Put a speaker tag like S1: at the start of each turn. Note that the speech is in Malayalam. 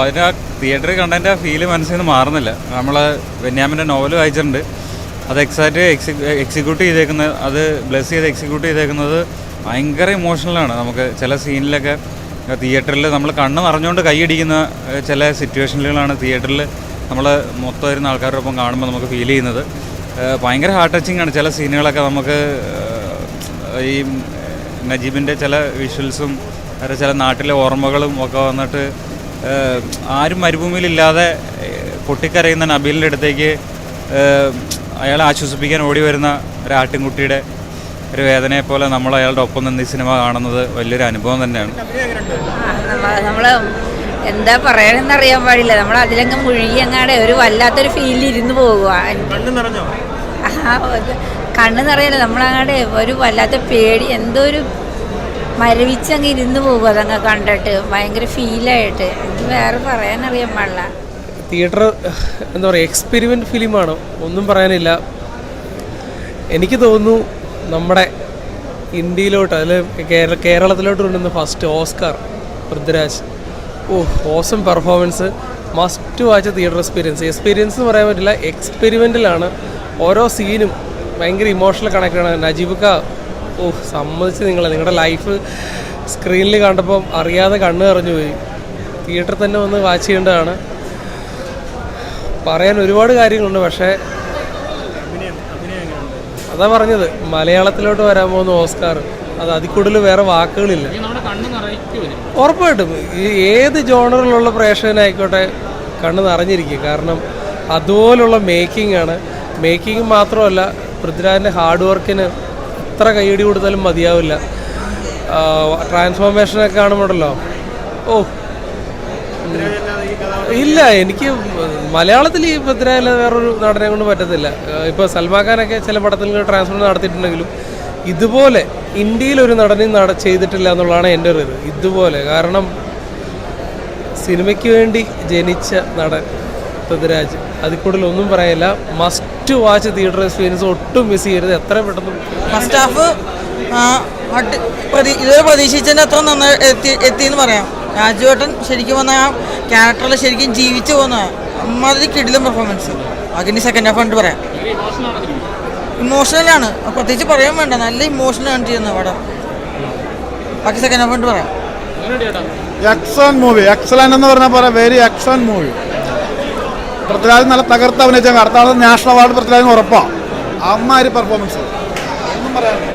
S1: അതിന് ആ തിയേറ്ററിൽ കണ്ടതിൻ്റെ ആ ഫീല് മനസ്സിൽ നിന്ന് മാറുന്നില്ല. നമ്മൾ ബെന്യാമിൻ്റെ നോവൽ വായിച്ചിട്ടുണ്ട്. അത് എക്സിക്യൂട്ട് ചെയ്തേക്കുന്നത്, അത് ബ്ലെസ് ചെയ്ത് എക്സിക്യൂട്ട് ചെയ്തേക്കുന്നത് ഭയങ്കര ഇമോഷണലാണ്. നമുക്ക് ചില സീനിലൊക്കെ തിയേറ്ററിൽ നമ്മൾ കണ്ണ് നിറഞ്ഞുകൊണ്ട് കൈയടിക്കുന്ന ചില സിറ്റുവേഷനുകളാണ് തിയേറ്ററിൽ നമ്മൾ മൊത്തം വരുന്ന ആൾക്കാരോടൊപ്പം കാണുമ്പോൾ നമുക്ക് ഫീൽ ചെയ്യുന്നത്. ഭയങ്കര ഹാർട്ട് ടച്ചിങ് ആണ്. ചില സീനുകളൊക്കെ നമുക്ക് ഈ നജീബിൻ്റെ ചില വിഷ്വൽസും ചില നാട്ടിലെ ഓർമ്മകളും ഒക്കെ വന്നിട്ട് ആരും മരുഭൂമിയിലില്ലാതെ പൊട്ടിക്കരയുന്ന നബീലിൻ്റെ അടുത്തേക്ക് അയാളെ ആശ്വസിപ്പിക്കാൻ ഓടി വരുന്ന ഒരു ആട്ടിൻകുട്ടിയുടെ ഒരു വേദനയെ പോലെ നമ്മൾ അയാളുടെ ഒപ്പം നിന്ന് ഈ സിനിമ കാണുന്നത് വലിയൊരു അനുഭവം തന്നെയാണ്.
S2: നമ്മൾ എന്താ പറയണമെന്നറിയാൻ പാടില്ല. നമ്മൾ അതിലങ്ങ് മുഴുകി അങ്ങാടെ ഒരു വല്ലാത്തൊരു ഫീലിൽ ഇരുന്ന് പോകുക. കണ്ണ് നിറയല്ല, നമ്മളങ്ങാടെ ഒരു വല്ലാത്ത പേടി, എന്തോ ഒരു മരവിച്ചങ്ങ് ഇരുന്ന് പോകും. അതങ്ങ് കണ്ടിട്ട് ഭയങ്കര ഫീലായിട്ട് എനിക്ക് വേറെ പറയാനറിയാൻ പാടില്ല.
S3: തിയേറ്റർ എന്താ പറയുക, എക്സ്പെരിമെൻ്റ് ഫിലിമാണ്, ഒന്നും പറയാനില്ല. എനിക്ക് തോന്നുന്നു നമ്മുടെ ഇന്ത്യയിലോട്ട്, അതിൽ കേരളത്തിലോട്ട് കൊണ്ടുവന്ന first Oscar Prithviraj. Awesome performance, must watch theatre experience എന്ന് പറയാൻ പറ്റില്ല, എക്സ്പെരിമെൻ്റലാണ്. ഓരോ സീനും ഭയങ്കര ഇമോഷണൽ കണക്റ്റാണ്. നജീബക്ക സമ്മതിച്ച് നിങ്ങളുടെ ലൈഫ് സ്ക്രീനിൽ കണ്ടപ്പം അറിയാതെ കണ്ണ് നിറഞ്ഞു പോയി. തിയേറ്ററിൽ തന്നെ വന്ന് വാച്ച് ചെയ്യേണ്ടതാണ്. പറയാൻ ഒരുപാട് കാര്യങ്ങളുണ്ട്, പക്ഷേ അതാ പറഞ്ഞത്, മലയാളത്തിലോട്ട് വരാൻ പോകുന്ന ഓസ്കാർ, അത് അതിൽ കൂടുതൽ വേറെ വാക്കുകളില്ല. ഉറപ്പായിട്ടും ഏത് ജോണറിലുള്ള പ്രേക്ഷകനായിക്കോട്ടെ കണ്ണ് നിറഞ്ഞിരിക്കും. കാരണം അതുപോലുള്ള മേക്കിംഗ് ആണ്. മേക്കിംഗ് മാത്രമല്ല, പൃഥ്വിരാജിൻ്റെ ഹാർഡ് വർക്കിന് എത്ര കൈയടി കൊടുത്താലും മതിയാവില്ല. ട്രാൻസ്ഫോർമേഷനൊക്കെ കാണുമ്പോഴല്ലോ ഇല്ല, എനിക്ക് മലയാളത്തിൽ ഈ പൃഥ്വിരാജ് വേറൊരു നടനെ കൊണ്ട് പറ്റത്തില്ല. ഇപ്പോൾ സൽമാൻ ഖാനൊക്കെ ചില പടത്തിൽ ട്രാൻസ്ഫോർ നടത്തിയിട്ടുണ്ടെങ്കിലും ഇതുപോലെ ഇന്ത്യയിലൊരു നടനും ചെയ്തിട്ടില്ല എന്നുള്ളതാണ് എൻ്റെ ഒരു ഇത്. ഇതുപോലെ, കാരണം സിനിമയ്ക്ക് വേണ്ടി ജനിച്ച നടൻ പൃഥ്വിരാജ്, അതിൽ കൂടുതൽ ഒന്നും പറയില്ല. മസ്റ്റ് വാച്ച് തിയേറ്റർ എക്സ്പീരിയൻസ്, ഒട്ടും മിസ് ചെയ്യരുത്. എത്രയും പെട്ടെന്ന്
S4: ഫസ്റ്റ് ഹാഫ് ഇതുവരെ പ്രതീക്ഷിച്ചതിൻ്റെ അത്ര നന്നായി എത്തിയെന്ന് പറയാം. രാജുവേട്ടൻ ശരിക്കും വന്ന ആ ക്യാരക്ടറിൽ ശരിക്കും ജീവിച്ചു പോകുന്ന അമ്മാതിരി കിടിലം പെർഫോമൻസ്. അതിന് സെക്കൻഡ് ഹാഫ് കണ്ടിട്ട് പറയാം, ഇമോഷണലാണ്, പ്രത്യേകിച്ച് പറയാൻ വേണ്ട, നല്ല ഇമോഷണലാണ് ചെയ്യുന്നത് പടം. ബാക്കി സെക്കൻഡ് ഹാഫ് കണ്ടിട്ട് പറയാം.
S5: എക്സലന്റ് മൂവി, എക്സലന്റ് എന്ന് പറഞ്ഞാൽ പറയാം, വെരി എക്സലന്റ് മൂവി. പൃഥ്വിരാജ് നല്ല തകർത്ത് അഭിനയിച്ച അടുത്ത നാഷണൽ അവാർഡ് പൃഥ്വിരാജിന് ഉറപ്പാണ്. അമ്മാതിരി പെർഫോമൻസ്, ഒന്നും പറയാനില്ല.